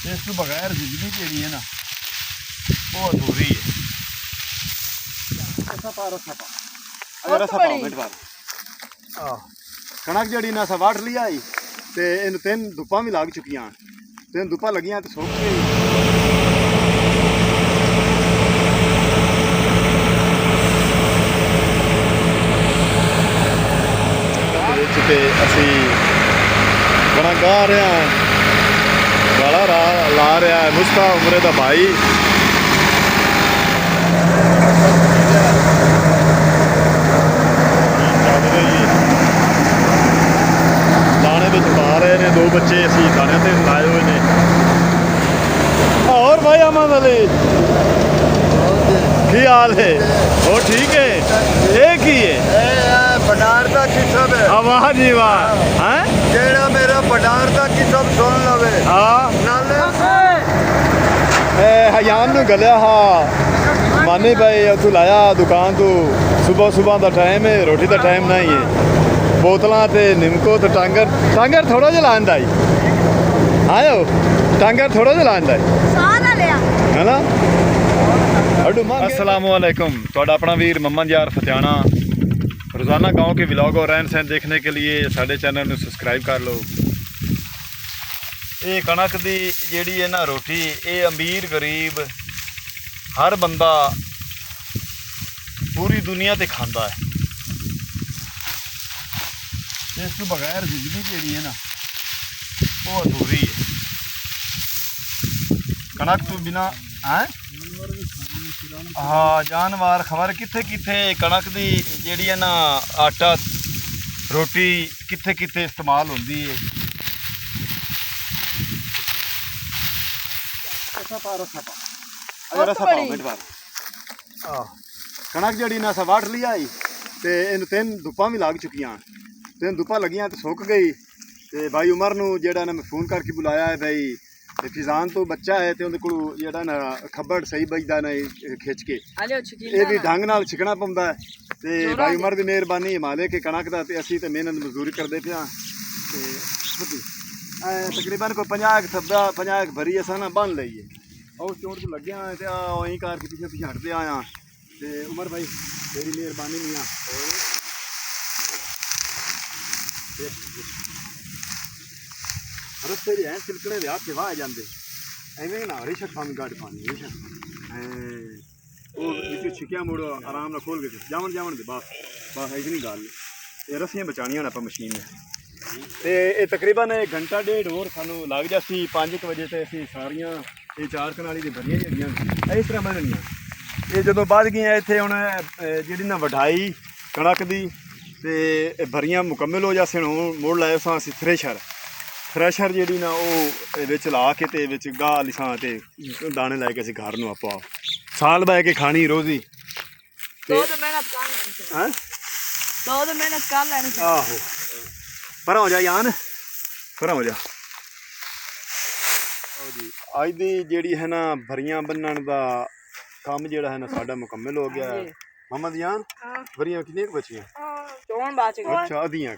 ਇਸ ਤੋਂ ਬਗੈਰ ਜ਼ਿੰਦਗੀ ਜਿਹੜੀ ਹੈ ਨਾ ਉਹ ਅਧੂਰੀ ਹੈ। ऐसा पा रखा पा अगर ऐसा पाओ मिनट बाद कणक जड़ी ना असा वाट लिया आई ते इन तीन धुप्पा भी लग चुकियां तीन धुप्पा लगियां ते सुक गई ते असी बड़ा गा रहे हैं गाला ला रहा है मुस्ता उमरे दा भाई दाने में पा रहे ने दो बच्चे असी दाने ते लाए हुए ने और भाई अहमद अली की हाल है वो ठीक है एक ही है पटार का किस्म है वाह जी वाह हैं जेड़ा मेरा पटार का किस्म सुन लवे हाँ नाले हयान नूं गलिया हाँ माने भाई उतों लाया दुकान तो सुबह सुबह का टाइम है रोटी का टाइम नहीं है बोतलों ते निमको तो टांगर थोड़ा जिहा लांदा आयो टांगर थोड़ा जिहा लांदा है ना अस्सलामुअलैकुम तुहाडा अपना वीर मम्मद यार फतियाना रोज़ाना गांव के व्लॉग और रहन सहन देखने के लिए साडे चैनल में सब्सक्राइब कर लो। ये कणक दी जेड़ी है ना रोटी ये अमीर गरीब हर बंदा पूरी दुनिया ते खांदा है। इस तो बगैर जिंदगी जेड़ी है ना वो अधूरी है। कणक तो बिना हैं हाँ जानवर खबर किथे किथे कणक दी जेड़ी है ना आटा रोटी किथे किथे इस्तेमाल होंदी है। अगर ऐसा पाओ मिनट बाद कणक जड़ी ना असा वाट लिया आई ते इन तीन धुप्पा भी लग चुकियां तीन धुप्पा लगियां तो सुक गई ते भाई उमर नूं जेड़ा ना मैं फोन करके बुलाया है भाई फिजान तो बच्चा है तो उहदे कोल जेड़ा ना खब्बड़ सही बजदा ना खिच के ये भी ढंग नाल छिकना पौंदा है ते भाई उमर दी मेहरबानी हिमालय के कणक दा ते असीं ते मेहनत मजदूरी करदे पिया ते तकरीबन कोई 50 भरी असां ना बन लई है और चोट तो लग्या ते वहीं कार के पीछे हटते आया ते उमर भाई तेरी मेहरबानी मियां रस्ते जे हैं सिलकड़े दे हाथ वाह जाते एवें ना रिशक फामी गाड़ पानी रिशक वो बिच छिकिया मुड़ो आराम नाल खोल के जावन दे बस इतनी गल ये रस्सियां बचानियां ना मशीन ने ते ये तकरीबन 1 घंटा डेढ़ होर सानू लग जासी 5 बजे ते असीं सारियां ये 4 कनाली दी भरियां जेहड़ियां इस तरह बननियां ये जदों बध गईयां इत्थे हुण जेहड़ी ना वढाई कणक दी ते भरियां मुकम्मल हो जासन हुण मुड़ लाए सां असीं थ्रैशर जी ना वो ला के ते गाह आली थां ते दाने लैके असीं घर नूं आपो साल बह के खानी रोज़ी आहो परा हो जा यान परा हो जा अज दी जेड़ी है ना भरियां बन्नण दा काम जेड़ा है ना साडा मुकम्मल हो गया है। मोहम्मद यान भरियां कितनी बचियां अच्छा अद्धियां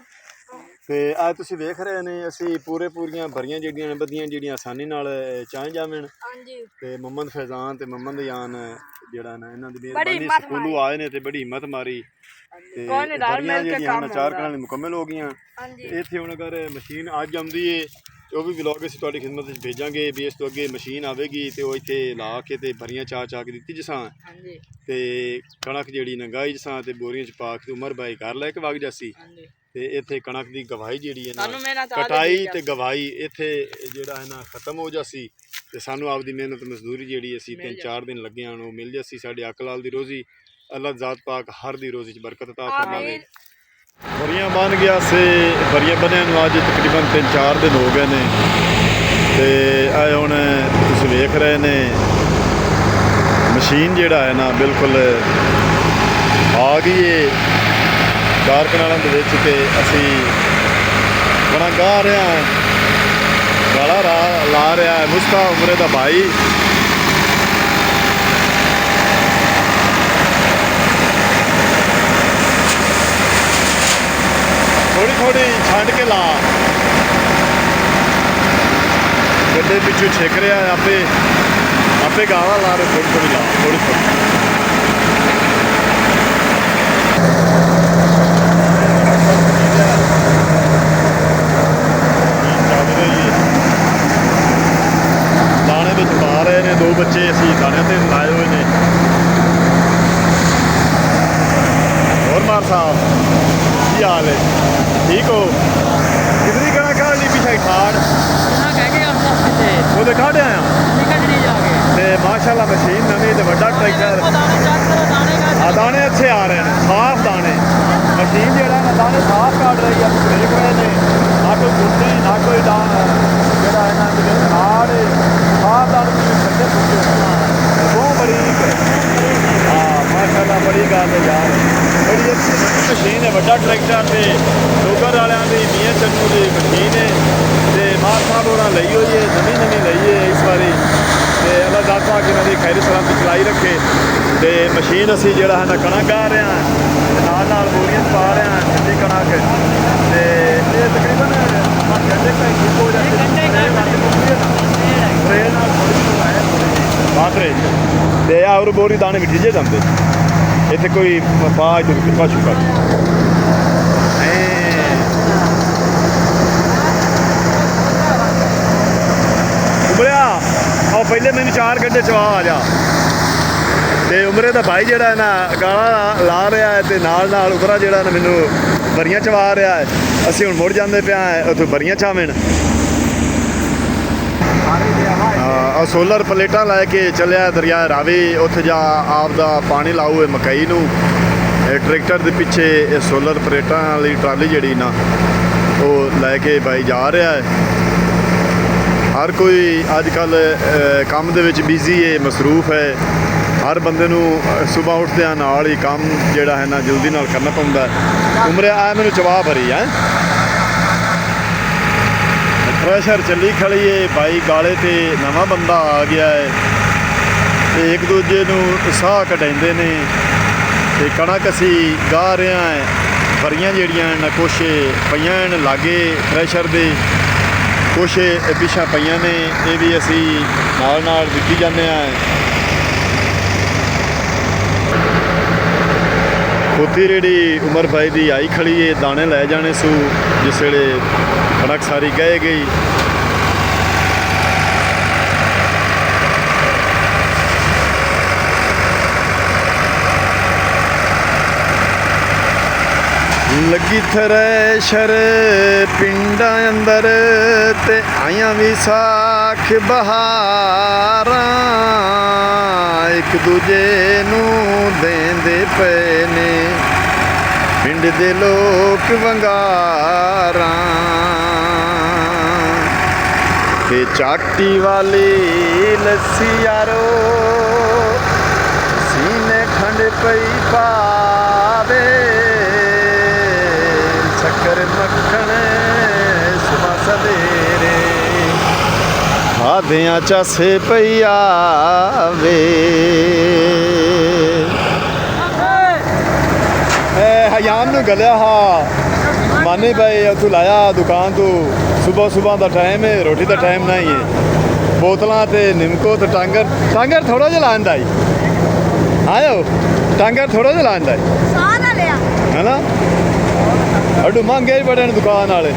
ते आज तुसीं वेख रहे ने असीं पूरियां भरियां जेहड़ियां बदियां जेहड़ियां आसानी नाल चाह जावन ते मोहम्मद फैजान ते मोहम्मद यान जेड़ा ना इन्हां दी मेहरबानी स्कूलों आए ने ते बड़ी हिम्मत मारी ते भरियां जेहड़ियां 4 कनाल मुकम्मल हो गईयां इत्थे हुण अगर मशीन अज आउंदी है तो भी व्लॉग असीं तुहाडी खिदमत विच भेजांगे भी इस तो अगे मशीन आवेगी ते ओह इत्थे ला के ते भरियां चा के दित्ती जसां ते कणक जेहड़ी ना गाई जसां ते बोरियां च पा के उमर भाई घर लैके वग जासी ते इत्थे कणक दी गवाही जेहड़ी है ना कटाई ते गवाही इत्थे जेहड़ा है ना खत्म हो जासी ते सानू आपदी मेहनत मजदूरी जेहड़ी असीं 3-4 दिन लगे आण ओह मिल जासी साडे अकलाल दी रोज़ी अल्लाह ज़ात पाक हर दी रोज़ी च बरकत अता फरमावे। भरियां बन गया से भरियां बने अज तकरीबन 3-4 दिन हो गए ने ते आए हुण तुसीं वेख रहे ने मशीन जेहड़ा है ना बिल्कुल आ गई है 4 कनालों के ते असी बड़ा गा रहे हैं गाला ला रहा है मुस्ता उमरे दा भाई थोड़ी थोड़ी छंड के ला ਸਾਡੇ ਪਿੱਛੇ ਛਿਕ ਰਿਹਾ ਹੈ, ਆਪੇ ਗਾਲਾਂ ਲਾ ਰਹੇ, ਥੋੜੀ ਥੋੜੀ ਲਾ ਥੋੜੀ ਦਾਣੇ ਵਿੱਚ ਪਾ ਰਹੇ ਨੇ, 2 ਬੱਚੇ ਅਸੀਂ ਦਾਣੇ ਤੇ ਲਾਏ ਹੋਏ ਨੇ। ਹੋਰ ਮਾਰ ਸਾਹਿਬ ਕੀ ਹਾਲ ਹੈ, ਠੀਕ ਹੋ? ਕਿਧਰੀ ਕਣਾ ਕਾੜ ਲਈ ਪਿਛਾਈ ਖਾੜ ਉਹਦੇ ਕਾਢਿਆ ਆ ਤੇ ਮਾਸ਼ਾਅੱਲਾ ਮਸ਼ੀਨ ਨਵੀਂ ਤੇ ਵੱਡਾ ਟਰੈਕਟਰ ਆ, ਦਾਣੇ ਅੱਛੇ ਆ ਰਹੇ ਨੇ, ਸਾਫ਼ ਦਾਣੇ। ਮਸ਼ੀਨ ਜਿਹੜਾ ਨਾ ਦਾਣੇ ਸਾਫ਼ ਕੱਢ ਰਹੀ ਆ, ਦੇਖ ਰਹੇ ਨੇ ਨਾ ਕੋਈ ਗੁੱਡੀ ਨਾ ਕੋਈ ਜਿਹੜਾ ਇਹਨਾਂ ਦੇ ਵਿੱਚ ਖਾੜ ਸਾਫ਼ ਦਾਣੇ ਜਿਵੇਂ ਠੰਡੇ ਪੁੱਜੇ ਬਹੁਤ ਬੜੀ ਹਾਂ ਮਾਸ਼ਾਅੱਲਾ ਬੜੀ ਗੱਲ ਹੈ ਯਾਰ, ਬੜੀ ਅੱਛੀ ਮਸ਼ੀਨ ਹੈ, ਵੱਡਾ ਟਰੈਕਟਰ ਤੇ ਸ਼ੂਗਰ ਵਾਲਿਆਂ ਦੀ ਮੀਆਂ ਚੰਨੂ ਦੀ ਮਸ਼ੀਨ ਹੈ ਤੇ ਮਾਰ ਸਾਹਿਬ ਉਹਨਾਂ ਲਈ ਹੋਈ ਹੈ, ਨਵੀਂ ਲਈ ਹੈ ਇਸ ਵਾਰੀ ਤੇ ਅੱਲਾਹ ਦਾਤਾ ਪਾਕ ਇਹਨਾਂ ਦੀ ਖੈਰ ਸਲਾਮਤੀ ਚਲਾਈ ਰੱਖੇ। ਤੇ ਮਸ਼ੀਨ ਅਸੀਂ ਜਿਹੜਾ ਹੈ ਨਾ ਕਣਕ ਗਾ ਰਹੇ ਹਾਂ, ਨਾਲ ਬੋਰੀਆਂ ਪਾ ਰਹੇ ਹਾਂ ਸਿੱਧੀ ਕਣਕ ਤੇ ਇਹ ਤਕਰੀਬਨ ਘੰਟੇ ਤੱਕ ਹੋ ਜਾਂਦੇ ਟ੍ਰੇਨ ਨਾਲ ਬਾਤਰੇ ਤੇ ਆ ਹੋਰ ਬੋਰੀ ਦਾਣੇ ਵਿੱਚ ਜੇ ਜਾਂਦੇ ਇੱਥੇ ਕੋਈ ਪਾਜ ਦੇ ਕਿਪਾ ਚੁੱਕਾ ਉਮਰਿਆ ਆਹ ਪਹਿਲੇ ਮੈਨੂੰ 4 ਘੰਟੇ ਚਵਾ ਆ ਜਾ ਤੇ ਉਮਰੇ ਦਾ ਭਾਈ ਜਿਹੜਾ ਹੈ ਨਾ ਗਾਲਾਂ ਲਾ ਰਿਹਾ ਹੈ ਤੇ ਨਾਲ ਉਮਰਾ ਜਿਹੜਾ ਨਾ ਮੈਨੂੰ ਬਰੀਆਂ ਚਵਾ ਰਿਹਾ ਹੈ। ਅਸੀਂ ਹੁਣ ਮੁੜ ਜਾਂਦੇ ਪਿਆ ਉੱਥੇ ਬਰੀਆਂ ਚਾਵਣ ਆ ਸੋਲਰ ਪਲੇਟਾਂ ਲੈ ਕੇ ਚੱਲਿਆ ਦਰਿਆ ਰਾਵੀ, ਉੱਥੇ ਜਾ ਆਪਦਾ ਪਾਣੀ ਲਾਊ ਮਕਈ ਨੂੰ। ਟਰੈਕਟਰ ਦੇ ਪਿੱਛੇ ਇਹ ਸੋਲਰ ਪਲੇਟਾਂ ਵਾਲੀ ਟਰਾਲੀ ਜਿਹੜੀ ਨਾ ਉਹ ਲੈ ਕੇ ਬਾਈ ਜਾ ਰਿਹਾ ਹੈ। ਹਰ ਕੋਈ ਅੱਜ ਕੱਲ੍ਹ ਕੰਮ ਦੇ ਵਿੱਚ ਬਿਜ਼ੀ ਹੈ, ਮਸਰੂਫ ਹੈ। ਹਰ ਬੰਦੇ ਨੂੰ ਸੁਬਾਹ ਉੱਠਦਿਆਂ ਨਾਲ ਹੀ ਕੰਮ ਜਿਹੜਾ ਹੈ ਨਾ ਜਲਦੀ ਨਾਲ ਕਰਨਾ ਪੈਂਦਾ। ਉਮਰਿਆ ਆ ਮੈਨੂੰ ਚਵਾ ਭਰੀ ਹੈ, ਪ੍ਰੈਸ਼ਰ ਚੱਲੀ ਖੜੀ ਹੈ ਬਾਈ ਗਾਲੇ ਤੇ ਨਵਾਂ ਬੰਦਾ ਆ ਗਿਆ ਹੈ ਤੇ ਇੱਕ ਦੂਜੇ ਨੂੰ ਸਾਹ ਕਢਾਉਂਦੇ ਨੇ ਤੇ ਕਣਕ ਅਸੀਂ ਗਾ ਰਹੇ ਹਾਂ। ਭਰੀਆਂ ਜਿਹੜੀਆਂ ਨਾ ਕੁਛ ਪਈਆਂ ਨੇ ਲਾਗੇ ਪ੍ਰੈਸ਼ਰ ਦੇ, ਕੁਛ ਪਿੱਛਾ ਪਈਆਂ ਨੇ, ਇਹ ਵੀ ਅਸੀਂ ਨਾਲ ਦਿੱਤੀ ਜਾਂਦੇ ਹਾਂ। ਖੋਤੀ ਰੇੜੀ ਉਮਰ ਭਾਈ ਦੀ ਆਈ ਖੜੀ ਏ, ਦਾਣੇ ਲੈ ਜਾਣੇ ਸੂ ਜਿਸ ਵੇਲੇ ਕਣਕ ਸਾਰੀ ਗਏ ਗਈ। ਲੱਗੀ ਥਰੈਸ਼ਰ ਪਿੰਡਾਂ ਅੰਦਰ ਤੇ ਆਈਆਂ ਵਿਸਾਖ ਬਹਾਰਾਂ, ਇੱਕ ਦੂਜੇ ਨੂੰ ਦੇਂਦੇ ਪਏ ਨੇ ਪਿੰਡ ਦੇ ਲੋਕ ਵੰਗਾਰਾਂ ਤੇ ਚਾਟੀ ਵਾਲੀ ਲੱਸੀ ਯਾਰੋ ਸੀਨੇ ਖੰਡ ਪਈ ਪਾਵੇ, ਸ਼ੱਕਰ ਮੱਖਣ ਸੁਬਾ ਸਵੇਰੇ ਖਾਦਿਆਂ ਚਾਸੇ ਪਈ ਆਵੇ। ਹਯਾਨ ਨੂੰ ਗਲਿਆ ਹਾਂ ਮਾਨੇ ਭਾਈ ਉੱਥੋਂ ਲਾਇਆ ਦੁਕਾਨ ਤੋਂ, ਸੁਬਾ ਦਾ ਟਾਈਮ ਹੈ, ਰੋਟੀ ਦਾ ਟਾਈਮ ਨਹੀਂ ਹੈ। ਬੋਤਲਾਂ ਤੇ ਨਿੰਮਕੋ ਤੇ ਟਾਂਗਰ ਥੋੜਾ ਜਿਹਾ ਲਾਉਂਦਾ ਹੀ ਆਇਓ, ਟਾਂਗਰ ਥੋੜਾ ਜਿਹਾ ਲਾਉਂਦਾ ਸਾਰਾ ਲਿਆ ਹੈ ਨਾ, ਅੱਡੂ ਮੰਗੇ ਹੀ ਬੜੇ ਨੇ ਦੁਕਾਨ ਵਾਲੇ।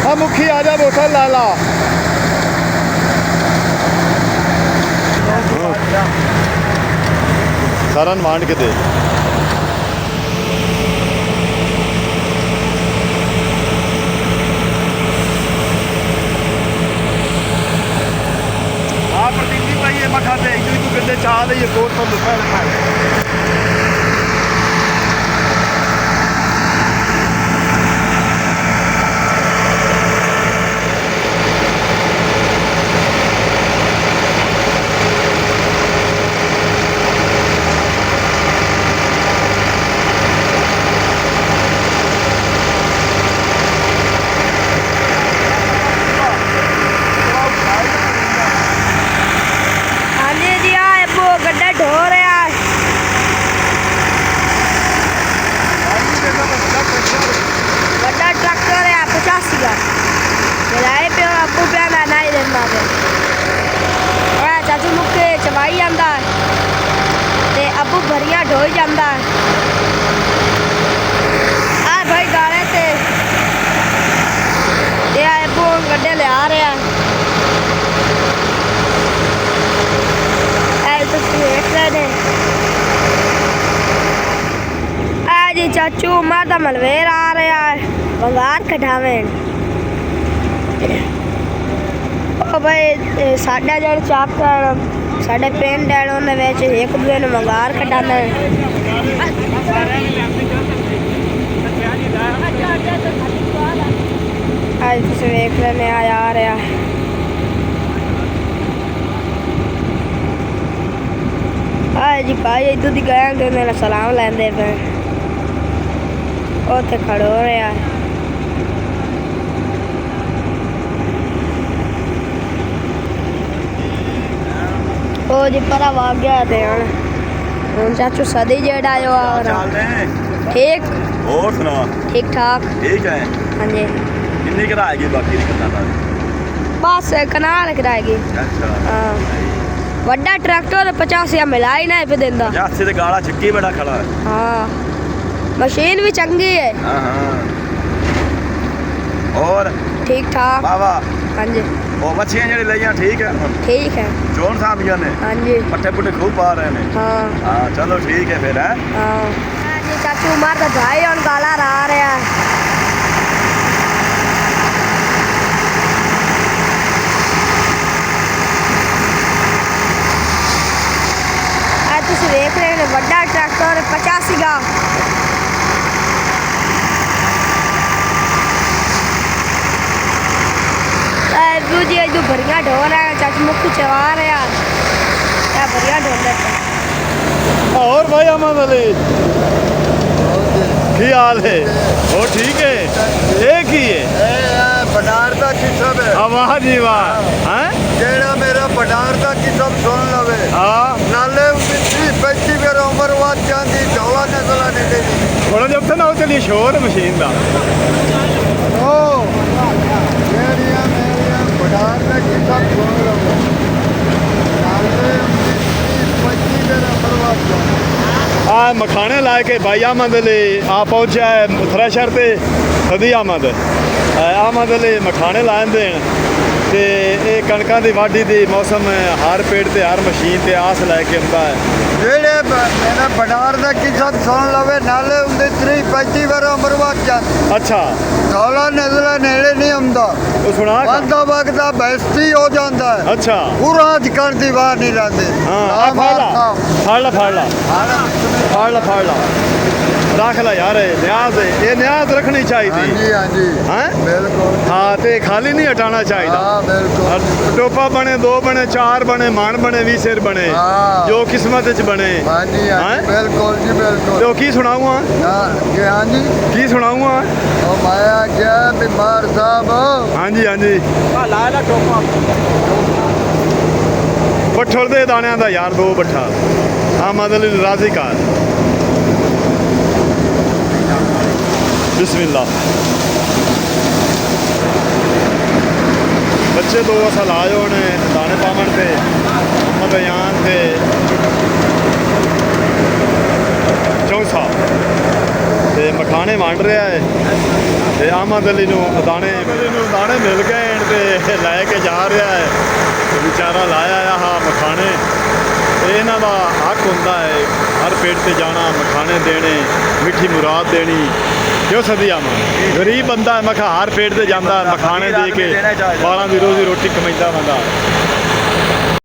ਹਾਂ ਮੁਖੀ ਆ ਜਾ ਬੋਤਲ ਲਾ ਲਾ। ਸਾਰਾ ਵੰਡ ਕੇ ਦੇ। ਆ ਪ੍ਰਤੀਕੀ ਭਾਈ ਇਹ ਮਖਾ ਦੇ ਤੂੰ ਕਿੰਨੇ ਚਾਹ ਲਈ ਕੋਟ ਤੋਂ ਦੁਕਾਨ ਖਾਏ। गड्ढा ढो रहा है। ਹੋ ਹੀ ਜਾਂਦਾ ਹੈ। ਆ ਭਾਈ ਗਾਲੇ ਤੇ ਇਹ ਆਏ ਪੋਂ ਗੱਡੇ ਲਿਆ ਰਿਹਾ ਐ ਤੁਸੀਂ ਦੇਖ ਰਹੇ ਨੇ। ਆ ਜੀ ਚਾਚੂ ਮਾਤਾ ਮਲਵੇਰ ਆ ਰਿਹਾ ਹੈ ਵੰਗਾਰ ਕਢਾਵੇਂ। ਉਹ ਭਾਈ ਸਾਡਾ ਜਿਹੜਾ ਚਾਕਰ ਸਾਡੇ ਪਿੰਡ ਹੈ ਉਹਨਾਂ ਵਿੱਚ ਇੱਕ ਦੂਜੇ ਨੂੰ ਵੰਗਾਰ ਕਢਾਉਂਦੇ ਅੱਜ ਤੁਸੀਂ ਵੇਖ ਰਹੇ ਨੇ ਆ ਰਿਹਾ ਆ ਜੀ ਭਾਈ ਇੱਧਰ ਦੀ ਗਏ ਤੇ ਉਹਨਾਂ ਨਾਲ ਸਲਾਮ ਲੈਂਦੇ ਪਏ ਉੱਥੇ ਖੜੋ ਰਿਹਾ ਉਹ ਜੀ ਪਰਾ ਵਾਗ ਗਿਆ ਤੇ ਹੁਣ ਚਾਚੂ ਸਦੀ ਜਿਹੜਾ ਆयो ਆ ਰਹਾ ਠੀਕ ਹੋਰ ਸੁਣਾ ठीक ठाक ठीक है हाँ जी कितनी कराएगी बाकी निकलना था बस कनाल कराएगी अच्छा हाँ वड्डा ट्रैक्टर 50 मिला ही नहीं पे देंदा जासे ते गाला छिक्की बड़ा खड़ा है हाँ मशीन भी चंगी है हाँ हाँ और ठीक ठाक बाबा हाँ जी वो बच्चियां जड़ी लईयां ठीक है ठीक है जोन साहब ने हाँ जी पट्टे पुट्टे खूब पा रहे हैं हाँ हाँ चलो ठीक है फिर है हाँ जी चाचू मार का भाई और गाला रहा रहा ਤੁਸੀਂ ਵੇਖ ਰਹੇ ਹੋ ਵੱਡਾ ਟਰੈਕਟਰ 85 ਦਾ ਦੂਜੀ ਇਹ ਭਰੀਆਂ ਢੋਲ ਹੈ ਚਾਚੂ ਮੁੱਖ ਚਵਾ ਰਿਹਾ ਇਹ ਭਰੀਆਂ ਢੋਲ ਹੈ और भाई अहमद अली की हाल है वो ठीक है एक ही है पटार का किस्म है वाह जी वाह हैं जेड़ा मेरा पटार का किस्म सुन लवे हाँ नाले 35 मेरा उम्र वाद जाती ढोला नजला नहीं देती थोड़ा जब से ना हो चलिए शोर मशीन का ओ मेरिया पटार का किस्म सुन लवे नाले 35 मेरा उम्र वाद जाती आ मखाने ला के भाई अहमद अली आ पहुंचा है थ्रेशर पे सदी अहमद अहमद अली मखाने लाए देन ते ये कणकां दी वाढी दी मौसम हर पेड़ ते हर मशीन ते आस लैके आंदा है जेड़े मेरा पटार का किस्म सुन लवे नाले 35 मेरा उम्र वाद जाती अच्छा ढोला नजला नेड़े नहीं आंदा वो सुना का? वादा वगदा बेइज्जती हो जाता है अच्छा पूरा अजकल दी बाहर नहीं रहते हाँ फाड़ ला फाड़ ला रख ला यार न्याज ये न्याज रखनी चाहिए हाँ जी हैं बिल्कुल हाँ ते खाली नहीं हटाना चाहिए हाँ बिल्कुल टोपा बने 2 बने 4 बने मान बने 20 सिर बने हाँ। जो किस्मत च बने हाँ जी हैं? बिल्कुल जी बिल्कुल तो की सुनाऊँ हाँ जी की सुनाऊँ ओ माया क्या बीमार साहब हाँ जी पट्ठल दे दाणियां दा यार 2 बट्ठा अहमद अली राजी कार बिस्मिल्लाह बच्चे 2 असल आए होने दाने पावन पे मोहम्मद अयान ते चौसा ते मखाने वंड रहा है ते अहमद अली नूं दाने मिल गए ते लैके जा रहा है बेचारा लाया आ हा मखाने इन्हां दा हक हुंदा है हर पेड़ ते जाना मखाने देने मिठी मुराद देनी क्यों सदी आमा गरीब बंदा है मैं हर पेड़ ते जांदा मखाने दे के 12 दी रोजी रोटी कमाईंदा बंदा